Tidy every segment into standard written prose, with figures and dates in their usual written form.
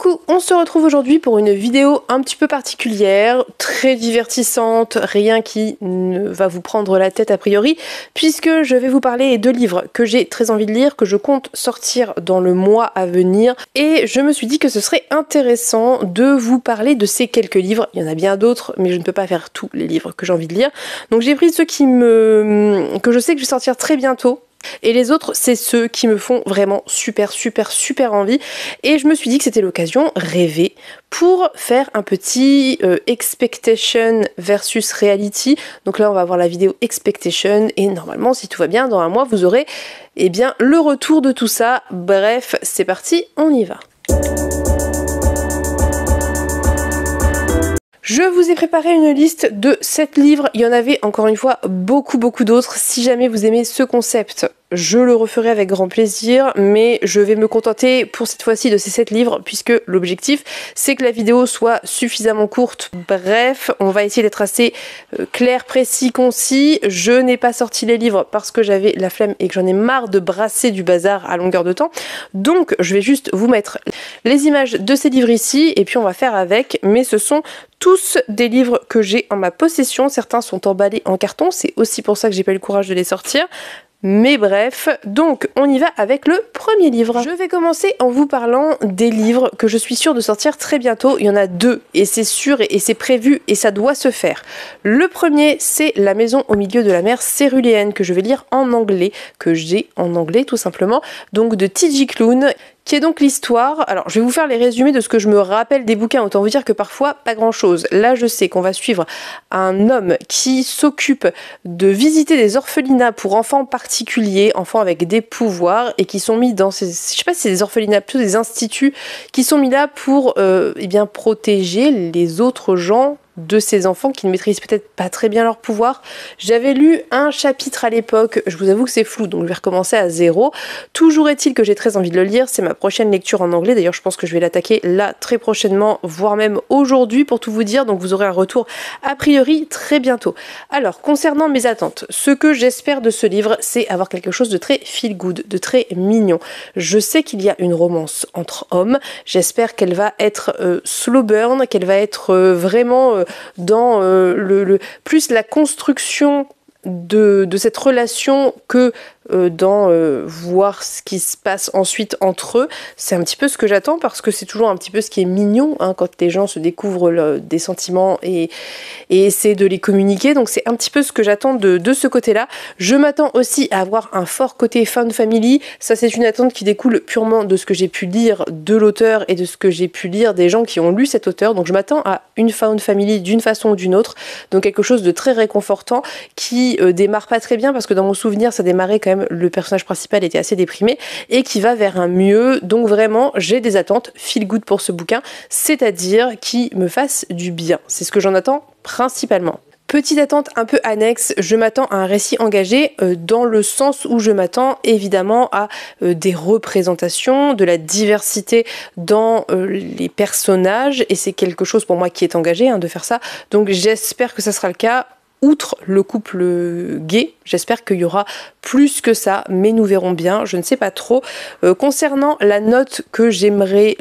Coucou, on se retrouve aujourd'hui pour une vidéo un petit peu particulière, très divertissante, rien qui ne va vous prendre la tête a priori, puisque je vais vous parler de livres que j'ai très envie de lire, que je compte sortir dans le mois à venir, et je me suis dit que ce serait intéressant de vous parler de ces quelques livres. Il y en a bien d'autres, mais je ne peux pas faire tous les livres que j'ai envie de lire, donc j'ai pris ceux que je sais que je vais sortir très bientôt. Et les autres, c'est ceux qui me font vraiment super envie. Et je me suis dit que c'était l'occasion rêvée pour faire un petit expectation versus reality. Donc là, on va voir la vidéo expectation. Et normalement, si tout va bien, dans un mois, vous aurez le retour de tout ça. Bref, c'est parti, on y va. Je vous ai préparé une liste de 7 livres, il y en avait encore une fois beaucoup d'autres. Si jamais vous aimez ce concept, je le referai avec grand plaisir, mais je vais me contenter pour cette fois-ci de ces 7 livres, puisque l'objectif c'est que la vidéo soit suffisamment courte. Bref, on va essayer d'être assez clair, précis, concis. Je n'ai pas sorti les livres parce que j'avais la flemme et que j'en ai marre de brasser du bazar à longueur de temps. Donc je vais juste vous mettre les images de ces livres ici, et puis on va faire avec, mais ce sont tous des livres que j'ai en ma possession. Certains sont emballés en carton, c'est aussi pour ça que j'ai pas eu le courage de les sortir. Mais bref, donc on y va avec le premier livre. Je vais commencer en vous parlant des livres que je suis sûre de sortir très bientôt. Il y en a 2 et c'est sûr et c'est prévu et ça doit se faire. Le premier, c'est La maison au milieu de la mer céruléenne, que je vais lire en anglais, que j'ai en anglais tout simplement, donc de T.J. Klune, qui est donc l'histoire. Alors je vais vous faire les résumés de ce que je me rappelle des bouquins, autant vous dire que parfois pas grand chose. Là je sais qu'on va suivre un homme qui s'occupe de visiter des orphelinats pour enfants particuliers, enfants avec des pouvoirs, et qui sont mis dans ces, je sais pas si c'est des orphelinats, plutôt des instituts, qui sont mis là pour protéger les autres gens de ces enfants qui ne maîtrisent peut-être pas très bien leur pouvoir. J'avais lu un chapitre à l'époque, je vous avoue que c'est flou, donc je vais recommencer à zéro. Toujours est-il que j'ai très envie de le lire, c'est ma prochaine lecture en anglais, d'ailleurs je pense que je vais l'attaquer là très prochainement, voire même aujourd'hui pour tout vous dire, donc vous aurez un retour a priori très bientôt. Alors, concernant mes attentes, ce que j'espère de ce livre, c'est avoir quelque chose de très feel good, de très mignon. Je sais qu'il y a une romance entre hommes, j'espère qu'elle va être slow burn, qu'elle va être vraiment dans plus la construction de cette relation que dans voir ce qui se passe ensuite entre eux. C'est un petit peu ce que j'attends, parce que c'est toujours un petit peu ce qui est mignon quand les gens se découvrent des sentiments et essaient de les communiquer, donc c'est un petit peu ce que j'attends de ce côté-là. Je m'attends aussi à avoir un fort côté found family, ça c'est une attente qui découle purement de ce que j'ai pu lire de l'auteur et de ce que j'ai pu lire des gens qui ont lu cet auteur, donc je m'attends à une found family d'une façon ou d'une autre, donc quelque chose de très réconfortant qui démarre pas très bien, parce que dans mon souvenir ça démarrait quand même, le personnage principal était assez déprimé, et qui va vers un mieux. Donc vraiment j'ai des attentes feel good pour ce bouquin, c'est-à-dire qui me fasse du bien, c'est ce que j'en attends principalement. Petite attente un peu annexe, je m'attends à un récit engagé dans le sens où je m'attends évidemment à des représentations, de la diversité dans les personnages, et c'est quelque chose pour moi qui est engagé de faire ça, donc j'espère que ça sera le cas. Outre le couple gay, j'espère qu'il y aura plus que ça, mais nous verrons bien, je ne sais pas trop. Concernant la note que j'aimerais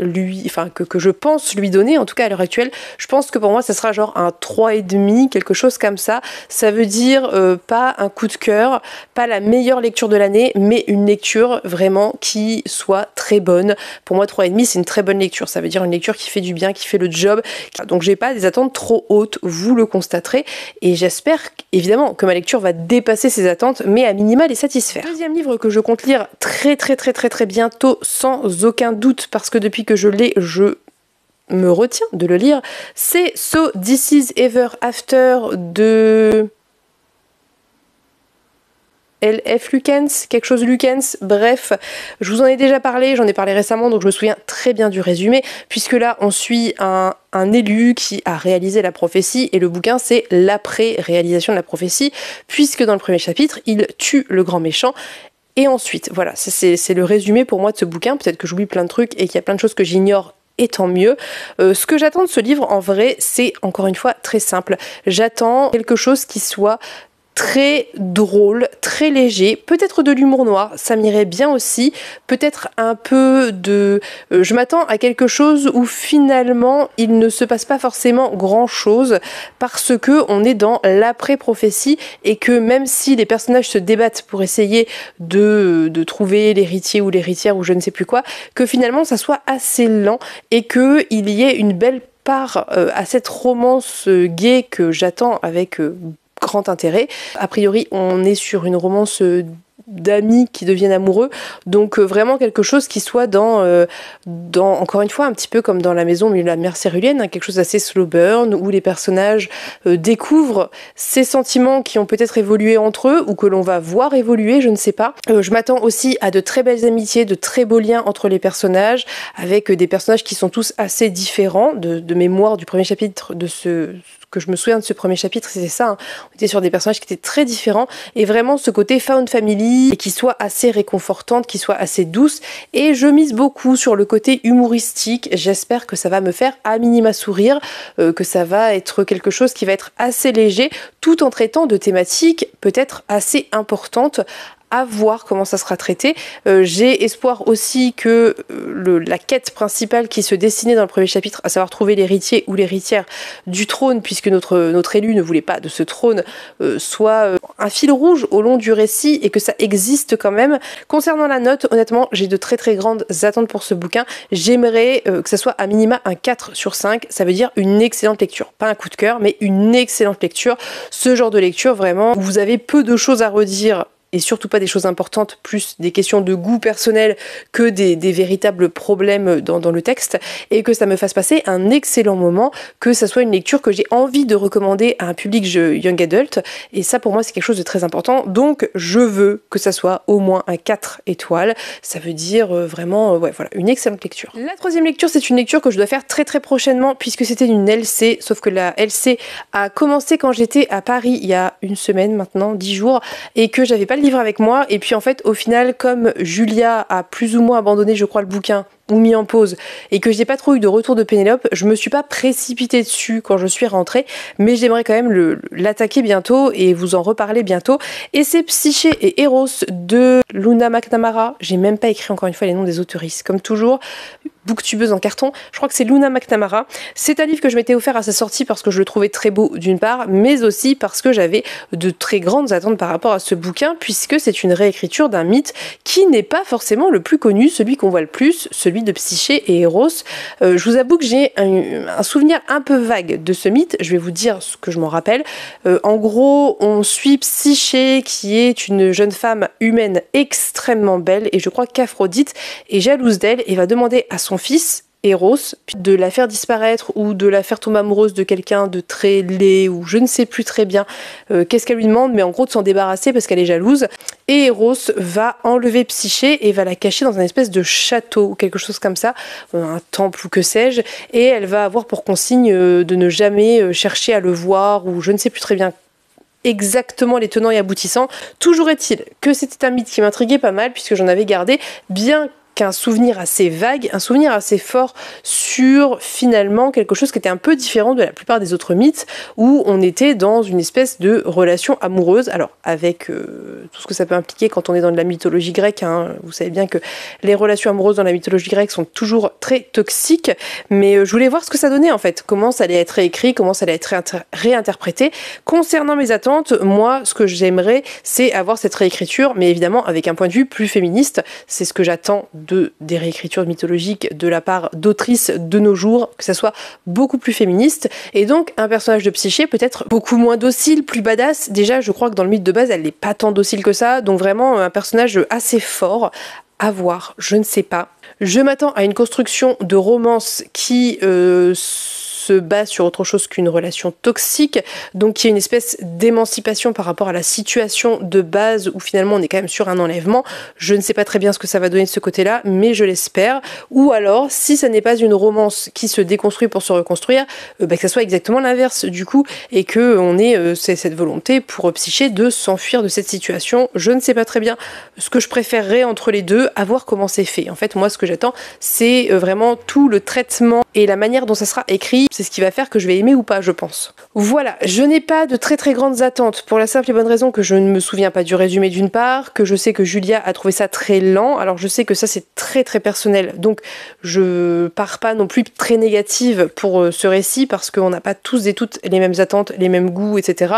que je pense lui donner, en tout cas à l'heure actuelle, je pense que pour moi ça sera genre un 3,5, quelque chose comme ça. Ça veut dire pas un coup de cœur, pas la meilleure lecture de l'année, mais une lecture vraiment qui soit très bonne. Pour moi 3,5 c'est une très bonne lecture, ça veut dire une lecture qui fait du bien, qui fait le job. Donc j'ai pas des attentes trop hautes, vous le constaterez, et j'espère évidemment que ma lecture va dépasser ces attentes, mais à minima les satisfaire. Deuxième livre que je compte lire très bientôt, sans aucun doute, parce que depuis que je l'ai, je me retiens de le lire, c'est So This Is Ever After de L.F. Lukens, quelque chose Lukens, bref, je vous en ai déjà parlé, j'en ai parlé récemment, donc je me souviens très bien du résumé, puisque là on suit un élu qui a réalisé la prophétie, et le bouquin c'est l'après-réalisation de la prophétie, puisque dans le premier chapitre, il tue le grand méchant. Et ensuite, voilà, c'est le résumé pour moi de ce bouquin, peut-être que j'oublie plein de trucs et qu'il y a plein de choses que j'ignore, et tant mieux. Ce que j'attends de ce livre, en vrai, c'est encore une fois très simple. J'attends quelque chose qui soit très drôle, très léger, peut-être de l'humour noir, ça m'irait bien aussi, peut-être un peu de... je m'attends à quelque chose où finalement il ne se passe pas forcément grand-chose parce que on est dans l'après-prophétie et que même si les personnages se débattent pour essayer de trouver l'héritier ou l'héritière ou je ne sais plus quoi, que finalement ça soit assez lent et qu'il y ait une belle part à cette romance gay que j'attends avec grand intérêt. A priori, on est sur une romance d'amis qui deviennent amoureux, donc vraiment quelque chose qui soit dans encore une fois un petit peu comme dans La Maison au milieu de la mer cérulienne, hein, quelque chose d'assez slow burn où les personnages découvrent ces sentiments qui ont peut-être évolué entre eux ou que l'on va voir évoluer, je ne sais pas. Je m'attends aussi à de très belles amitiés, de très beaux liens entre les personnages, avec des personnages qui sont tous assez différents. De mémoire du premier chapitre de ce que je me souviens de ce premier chapitre, c'était ça, hein. On était sur des personnages qui étaient très différents et vraiment ce côté found family et qui soit assez réconfortante, qui soit assez douce, et je mise beaucoup sur le côté humoristique. J'espère que ça va me faire à minima sourire, que ça va être quelque chose qui va être assez léger tout en traitant de thématiques peut-être assez importantes. À voir comment ça sera traité. J'ai espoir aussi que la quête principale qui se dessinait dans le premier chapitre, à savoir trouver l'héritier ou l'héritière du trône, puisque notre élu ne voulait pas de ce trône, soit un fil rouge au long du récit et que ça existe quand même. Concernant la note, honnêtement, j'ai de très très grandes attentes pour ce bouquin. J'aimerais que ça soit à minima un 4 sur 5, ça veut dire une excellente lecture. Pas un coup de cœur, mais une excellente lecture. Ce genre de lecture, vraiment, où vous avez peu de choses à redire et surtout pas des choses importantes, plus des questions de goût personnel que des véritables problèmes dans le texte, et que ça me fasse passer un excellent moment, que ça soit une lecture que j'ai envie de recommander à un public young adult, et ça pour moi c'est quelque chose de très important, donc je veux que ça soit au moins un 4 étoiles, ça veut dire vraiment, ouais voilà, une excellente lecture. La troisième lecture, c'est une lecture que je dois faire très très prochainement, puisque c'était une LC, sauf que la LC a commencé quand j'étais à Paris il y a une semaine maintenant, 10 jours, et que j'avais pas le livre avec moi, et puis en fait au final comme Julia a plus ou moins abandonné je crois le bouquin ou mis en pause et que j'ai pas trop eu de retour de Pénélope, je me suis pas précipitée dessus quand je suis rentrée, mais j'aimerais quand même l'attaquer bientôt et vous en reparler bientôt. Et c'est Psyché et Eros de Luna McNamara, j'ai même pas écrit encore une fois les noms des autoristes, comme toujours, booktubeuse en carton, je crois que c'est Luna McNamara. C'est un livre que je m'étais offert à sa sortie parce que je le trouvais très beau d'une part, mais aussi parce que j'avais de très grandes attentes par rapport à ce bouquin, puisque c'est une réécriture d'un mythe qui n'est pas forcément le plus connu, celui qu'on voit le plus, celui de Psyché et Eros. Je vous avoue que j'ai un souvenir un peu vague de ce mythe, je vais vous dire ce que je m'en rappelle. En gros, on suit Psyché qui est une jeune femme humaine extrêmement belle, et je crois qu'Aphrodite est jalouse d'elle et va demander à son fils Eros de la faire disparaître ou de la faire tomber amoureuse de quelqu'un de très laid ou je ne sais plus très bien qu'est-ce qu'elle lui demande, mais en gros de s'en débarrasser parce qu'elle est jalouse. Et Eros va enlever Psyché et va la cacher dans un espèce de château ou quelque chose comme ça, un temple ou que sais-je, et elle va avoir pour consigne de ne jamais chercher à le voir ou je ne sais plus très bien exactement les tenants et aboutissants. Toujours est-il que c'était un mythe qui m'intriguait pas mal puisque j'en avais gardé bien qu'un souvenir assez vague, un souvenir assez fort sur finalement quelque chose qui était un peu différent de la plupart des autres mythes où on était dans une espèce de relation amoureuse, alors avec tout ce que ça peut impliquer quand on est dans de la mythologie grecque, hein. Vous savez bien que les relations amoureuses dans la mythologie grecque sont toujours très toxiques, mais je voulais voir ce que ça donnait en fait, comment ça allait être réécrit, comment ça allait être réinterprété. Concernant mes attentes, moi ce que j'aimerais c'est avoir cette réécriture, mais évidemment avec un point de vue plus féministe, c'est ce que j'attends des réécritures mythologiques de la part d'autrices de nos jours, que ça soit beaucoup plus féministe, et donc un personnage de Psyché peut-être beaucoup moins docile, plus badass. Déjà je crois que dans le mythe de base elle n'est pas tant docile que ça, donc vraiment un personnage assez fort à voir, je ne sais pas. Je m'attends à une construction de romance qui se base sur autre chose qu'une relation toxique, donc il y a une espèce d'émancipation par rapport à la situation de base où finalement on est quand même sur un enlèvement. Je ne sais pas très bien ce que ça va donner de ce côté-là, mais je l'espère. Ou alors, si ça n'est pas une romance qui se déconstruit pour se reconstruire, que ça soit exactement l'inverse du coup, et que on ait cette volonté pour Psyché de s'enfuir de cette situation. Je ne sais pas très bien ce que je préférerais entre les deux, à voir comment c'est fait. En fait, moi ce que j'attends, c'est vraiment tout le traitement et la manière dont ça sera écrit. c'est ce qui va faire que je vais aimer ou pas, je pense. Voilà, je n'ai pas de très très grandes attentes pour la simple et bonne raison que je ne me souviens pas du résumé d'une part, que je sais que Julia a trouvé ça très lent. Alors je sais que ça c'est très très personnel, donc je pars pas non plus très négative pour ce récit parce qu'on n'a pas tous et toutes les mêmes attentes, les mêmes goûts, etc.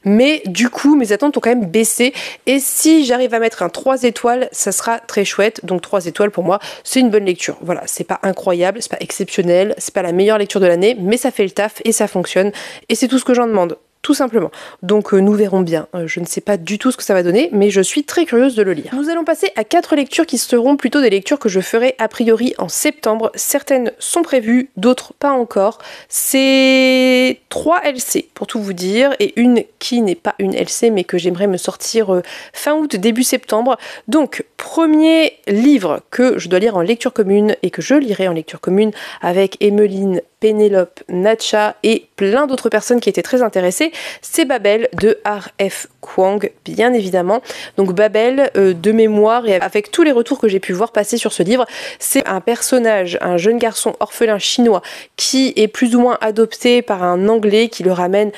Mais du coup, mes attentes ont quand même baissé et si j'arrive à mettre un 3 étoiles, ça sera très chouette. Donc 3 étoiles pour moi, c'est une bonne lecture. Voilà, c'est pas incroyable, c'est pas exceptionnel, c'est pas la meilleure lecture de l'année, mais ça fait le taf et ça fonctionne. Et c'est tout ce que j'en demande, tout simplement. Donc nous verrons bien. Je ne sais pas du tout ce que ça va donner, mais je suis très curieuse de le lire. Nous allons passer à 4 lectures qui seront plutôt des lectures que je ferai a priori en septembre. Certaines sont prévues, d'autres pas encore. C'est 3 LC pour tout vous dire, et une qui n'est pas une LC mais que j'aimerais me sortir fin août, début septembre. Donc premier livre que je dois lire en lecture commune et que je lirai en lecture commune avec Emeline, Pénélope, Natcha et plein d'autres personnes qui étaient très intéressées, c'est Babel de R.F. Kuang, bien évidemment. Donc Babel, de mémoire et avec tous les retours que j'ai pu voir passer sur ce livre, c'est un personnage, un jeune garçon orphelin chinois qui est plus ou moins adopté par un Anglais qui le ramène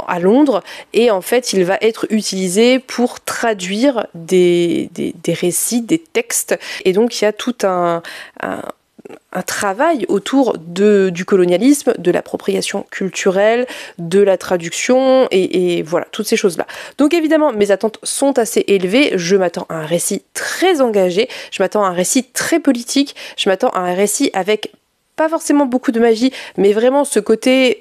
à Londres et en fait il va être utilisé pour traduire des récits, des textes et donc il y a tout un travail autour du colonialisme, de l'appropriation culturelle, de la traduction et voilà, toutes ces choses-là. Donc évidemment, mes attentes sont assez élevées. Je m'attends à un récit très engagé, je m'attends à un récit très politique, je m'attends à un récit avec pas forcément beaucoup de magie, mais vraiment ce côté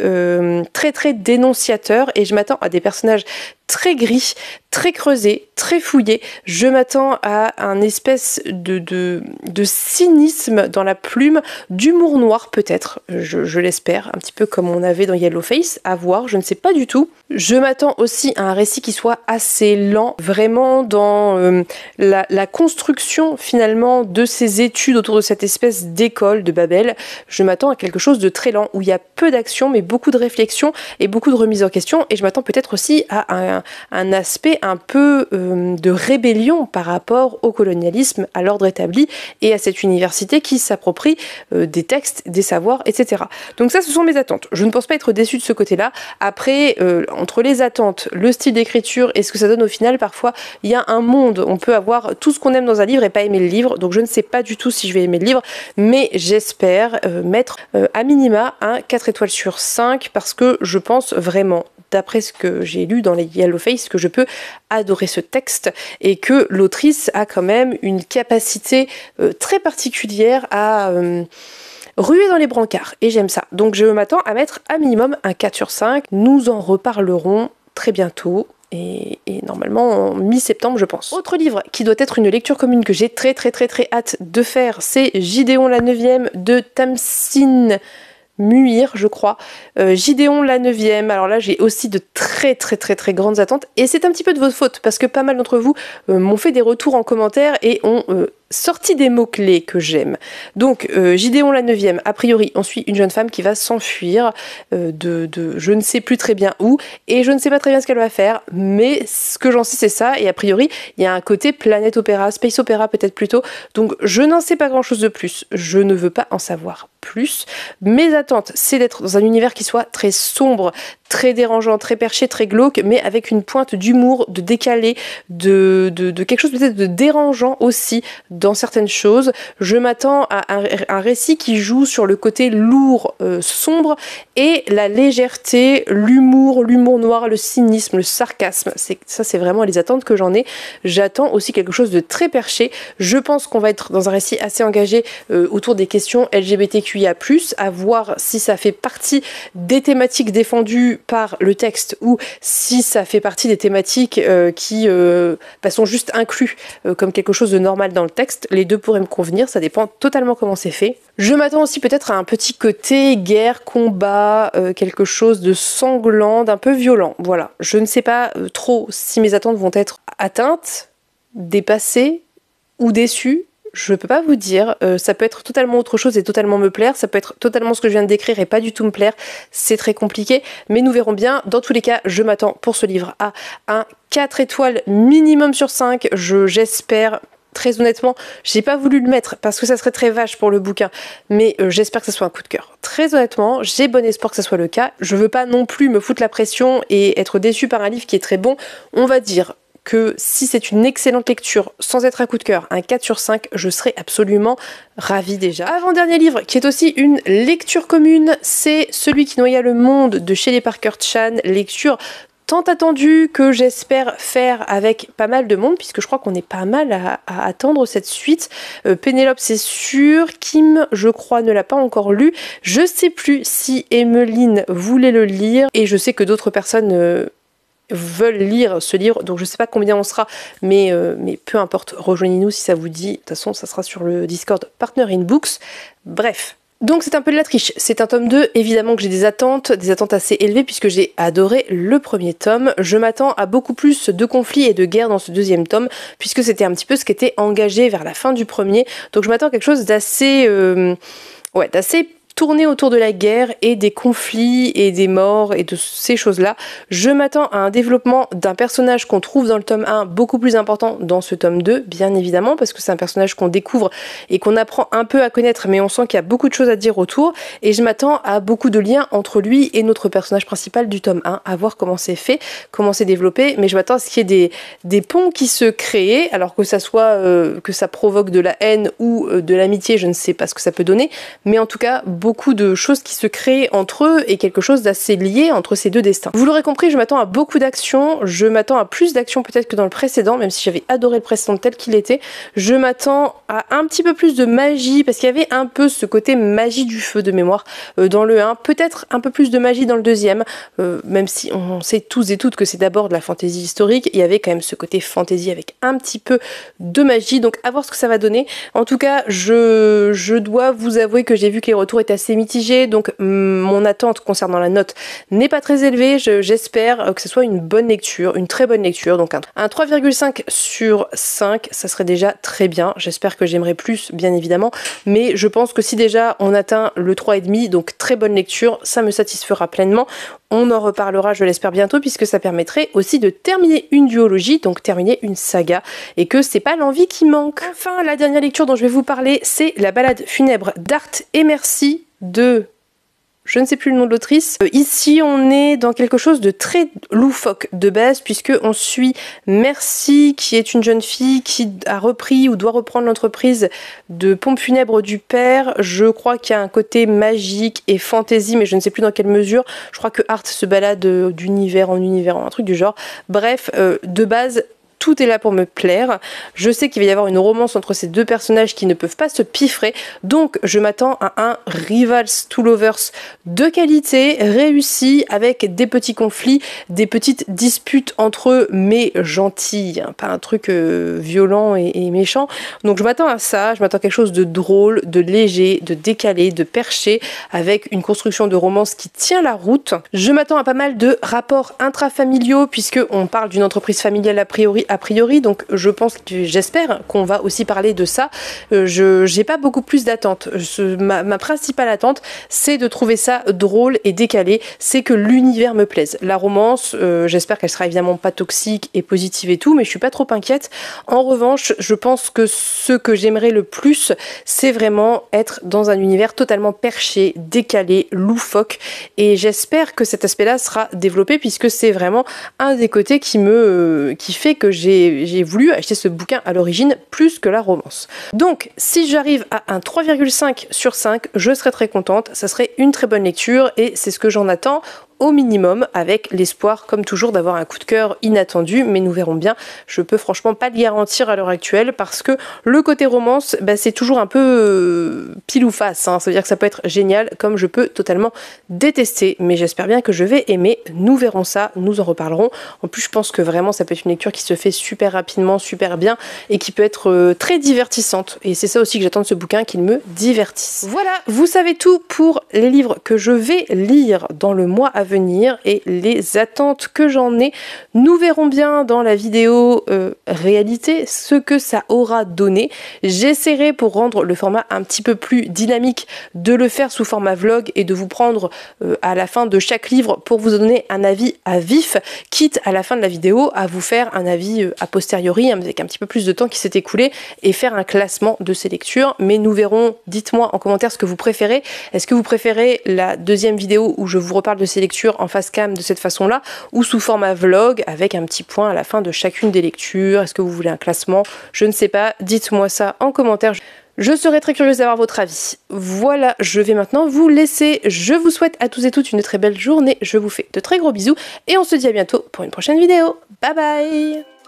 très très dénonciateur et je m'attends à des personnages très gris, très creusés, très fouillés. Je m'attends à un espèce de cynisme dans la plume, d'humour noir peut-être, je l'espère, un petit peu comme on avait dans Yellowface, à voir, je ne sais pas du tout. Je m'attends aussi à un récit qui soit assez lent, vraiment dans la construction finalement de ces études autour de cette espèce d'école de Babel. Je m'attends à quelque chose de très lent, où il y a peu d'action, mais beaucoup de réflexion et beaucoup de remise en question, et je m'attends peut-être aussi à un aspect un peu de rébellion par rapport au colonialisme, à l'ordre établi et à cette université qui s'approprie des textes, des savoirs, etc. Donc ça, ce sont mes attentes. Je ne pense pas être déçue de ce côté-là. Après, entre les attentes, le style d'écriture et ce que ça donne au final, parfois, il y a un monde. On peut avoir tout ce qu'on aime dans un livre et pas aimer le livre. Donc je ne sais pas du tout si je vais aimer le livre, mais j'espère mettre à minima un 4 étoiles sur 5 parce que je pense vraiment, d'après ce que j'ai lu dans les Yellowface, que je peux adorer ce texte et que l'autrice a quand même une capacité très particulière à ruer dans les brancards. Et j'aime ça. Donc je m'attends à mettre à minimum un 4 sur 5. Nous en reparlerons très bientôt. Et normalement en mi-septembre je pense. Autre livre qui doit être une lecture commune que j'ai très hâte de faire, c'est Gideon la 9e de Tamsin Muir, je crois. Gideon la 9e, alors là j'ai aussi de très grandes attentes et c'est un petit peu de votre faute parce que pas mal d'entre vous m'ont fait des retours en commentaire et ont sorti des mots-clés que j'aime. Donc Gideon la 9e, a priori on suit une jeune femme qui va s'enfuir de je ne sais plus très bien où et je ne sais pas très bien ce qu'elle va faire, mais ce que j'en sais c'est ça et a priori il y a un côté planète opéra, space opéra peut-être plutôt, donc je n'en sais pas grand chose de plus, je ne veux pas en savoir plus. Mes attentes c'est d'être dans un univers qui soit très sombre, très dérangeant, très perché, très glauque, mais avec une pointe d'humour, de décalé, de quelque chose peut-être de dérangeant aussi dans certaines choses. Je m'attends à un récit qui joue sur le côté lourd, sombre, et la légèreté, l'humour noir, le cynisme, le sarcasme. Ça, c'est vraiment les attentes que j'en ai. J'attends aussi quelque chose de très perché. Je pense qu'on va être dans un récit assez engagé autour des questions LGBTQIA+, à voir si ça fait partie des thématiques défendues par le texte ou si ça fait partie des thématiques qui sont juste inclus comme quelque chose de normal dans le texte. Les deux pourraient me convenir, ça dépend totalement comment c'est fait. Je m'attends aussi peut-être à un petit côté guerre, combat, quelque chose de sanglant, d'un peu violent. Voilà, je ne sais pas trop si mes attentes vont être atteintes, dépassées ou déçues. Je peux pas vous dire, ça peut être totalement autre chose et totalement me plaire, ça peut être totalement ce que je viens de décrire et pas du tout me plaire, c'est très compliqué, mais nous verrons bien. Dans tous les cas, je m'attends pour ce livre à un 4 étoiles minimum sur 5, j'espère Très honnêtement, j'ai pas voulu le mettre parce que ça serait très vache pour le bouquin, mais j'espère que ça soit un coup de cœur. Très honnêtement, j'ai bon espoir que ça soit le cas. Je veux pas non plus me foutre la pression et être déçue par un livre qui est très bon. On va dire que si c'est une excellente lecture sans être un coup de cœur, un 4 sur 5, je serais absolument ravie déjà. Avant-dernier livre qui est aussi une lecture commune, c'est Celui qui noya le monde de Shelley Parker Chan, lecture tant attendue que j'espère faire avec pas mal de monde, puisque je crois qu'on est pas mal à attendre cette suite. Pénélope, c'est sûr. Kim, je crois, ne l'a pas encore lu. Je sais plus si Emmeline voulait le lire, et je sais que d'autres personnes veulent lire ce livre, donc je sais pas combien on sera, mais peu importe, rejoignez-nous si ça vous dit. De toute façon, ça sera sur le Discord Partner in Books. Bref. Donc c'est un peu de la triche, c'est un tome 2, évidemment que j'ai des attentes assez élevées puisque j'ai adoré le premier tome. Je m'attends à beaucoup plus de conflits et de guerres dans ce deuxième tome puisque c'était un petit peu ce qui était engagé vers la fin du premier. Donc je m'attends à quelque chose d'assez tourné autour de la guerre et des conflits et des morts et de ces choses-là. Je m'attends à un développement d'un personnage qu'on trouve dans le tome 1 beaucoup plus important dans ce tome 2, bien évidemment, parce que c'est un personnage qu'on découvre et qu'on apprend un peu à connaître, mais on sent qu'il y a beaucoup de choses à dire autour, et je m'attends à beaucoup de liens entre lui et notre personnage principal du tome 1, à voir comment c'est fait, comment c'est développé, mais je m'attends à ce qu'il y ait des ponts qui se créent, alors que ça soit que ça provoque de la haine ou de l'amitié, je ne sais pas ce que ça peut donner, mais en tout cas, beaucoup de choses qui se créent entre eux et quelque chose d'assez lié entre ces deux destins. Vous l'aurez compris, je m'attends à beaucoup d'action, je m'attends à plus d'action peut-être que dans le précédent, même si j'avais adoré le précédent tel qu'il était. Je m'attends à un petit peu plus de magie, parce qu'il y avait un peu ce côté magie du feu de mémoire dans le 1, peut-être un peu plus de magie dans le deuxième, même si on sait tous et toutes que c'est d'abord de la fantaisie historique, il y avait quand même ce côté fantaisie avec un petit peu de magie, donc à voir ce que ça va donner. En tout cas, je dois vous avouer que j'ai vu que les retours étaient assez mitigé, donc mon attente concernant la note n'est pas très élevée. J'espère que ce soit une bonne lecture, une très bonne lecture, donc un 3,5 sur 5, ça serait déjà très bien. J'espère que j'aimerais plus, bien évidemment, mais je pense que si déjà on atteint le 3,5, donc très bonne lecture, ça me satisfera pleinement. On en reparlera, je l'espère bientôt, puisque ça permettrait aussi de terminer une duologie, donc terminer une saga, et que c'est pas l'envie qui manque. Enfin, la dernière lecture dont je vais vous parler, c'est La balade funèbre d'Art et Merci de... je ne sais plus le nom de l'autrice. Ici, on est dans quelque chose de très loufoque de base, puisque on suit Merci, qui est une jeune fille qui a repris ou doit reprendre l'entreprise de pompes funèbres du père. Je crois qu'il y a un côté magique et fantaisie, mais je ne sais plus dans quelle mesure. Je crois que Art se balade d'univers en univers, un truc du genre. Bref, de base, tout est là pour me plaire. Je sais qu'il va y avoir une romance entre ces deux personnages qui ne peuvent pas se piffrer, donc je m'attends à un Rivals to Lovers de qualité, réussi, avec des petits conflits, des petites disputes entre eux, mais gentilles, hein, pas un truc violent et méchant. Donc je m'attends à ça, je m'attends à quelque chose de drôle, de léger, de décalé, de perché, avec une construction de romance qui tient la route. Je m'attends à pas mal de rapports intrafamiliaux, puisque on parle d'une entreprise familiale a priori, donc j'espère qu'on va aussi parler de ça. J'ai pas beaucoup plus d'attentes. Ma principale attente, c'est de trouver ça drôle et décalé, c'est que l'univers me plaise. La romance, j'espère qu'elle sera évidemment pas toxique et positive et tout, mais je suis pas trop inquiète. En revanche, je pense que ce que j'aimerais le plus, c'est vraiment être dans un univers totalement perché, décalé, loufoque, et j'espère que cet aspect-là sera développé, puisque c'est vraiment un des côtés qui fait que j'ai voulu acheter ce bouquin à l'origine plus que la romance. Donc, si j'arrive à un 3,5 sur 5, je serai très contente, ça serait une très bonne lecture et c'est ce que j'en attends au minimum, avec l'espoir, comme toujours, d'avoir un coup de cœur inattendu, mais nous verrons bien. Je peux franchement pas le garantir à l'heure actuelle, parce que le côté romance, c'est toujours un peu pile ou face, hein. Ça veut dire que ça peut être génial, comme je peux totalement détester, mais j'espère bien que je vais aimer. Nous verrons ça, nous en reparlerons. En plus, je pense que vraiment, ça peut être une lecture qui se fait super rapidement, super bien, et qui peut être très divertissante. Et c'est ça aussi que j'attends de ce bouquin, qu'il me divertisse. Voilà, vous savez tout pour les livres que je vais lire dans le mois à venir. venir et les attentes que j'en ai. Nous verrons bien dans la vidéo réalité ce que ça aura donné. J'essaierai, pour rendre le format un petit peu plus dynamique, de le faire sous format vlog et de vous prendre à la fin de chaque livre pour vous donner un avis à vif, quitte à la fin de la vidéo à vous faire un avis a posteriori avec un petit peu plus de temps qui s'est écoulé et faire un classement de ces lectures. Mais nous verrons, dites-moi en commentaire ce que vous préférez. Est-ce que vous préférez la deuxième vidéo où je vous reparle de ces lectures en face cam de cette façon-là, ou sous format vlog avec un petit point à la fin de chacune des lectures? Est-ce que vous voulez un classement? Je ne sais pas, dites-moi ça en commentaire. Je serais très curieuse d'avoir votre avis. Voilà, je vais maintenant vous laisser. Je vous souhaite à tous et toutes une très belle journée. Je vous fais de très gros bisous et on se dit à bientôt pour une prochaine vidéo. Bye bye!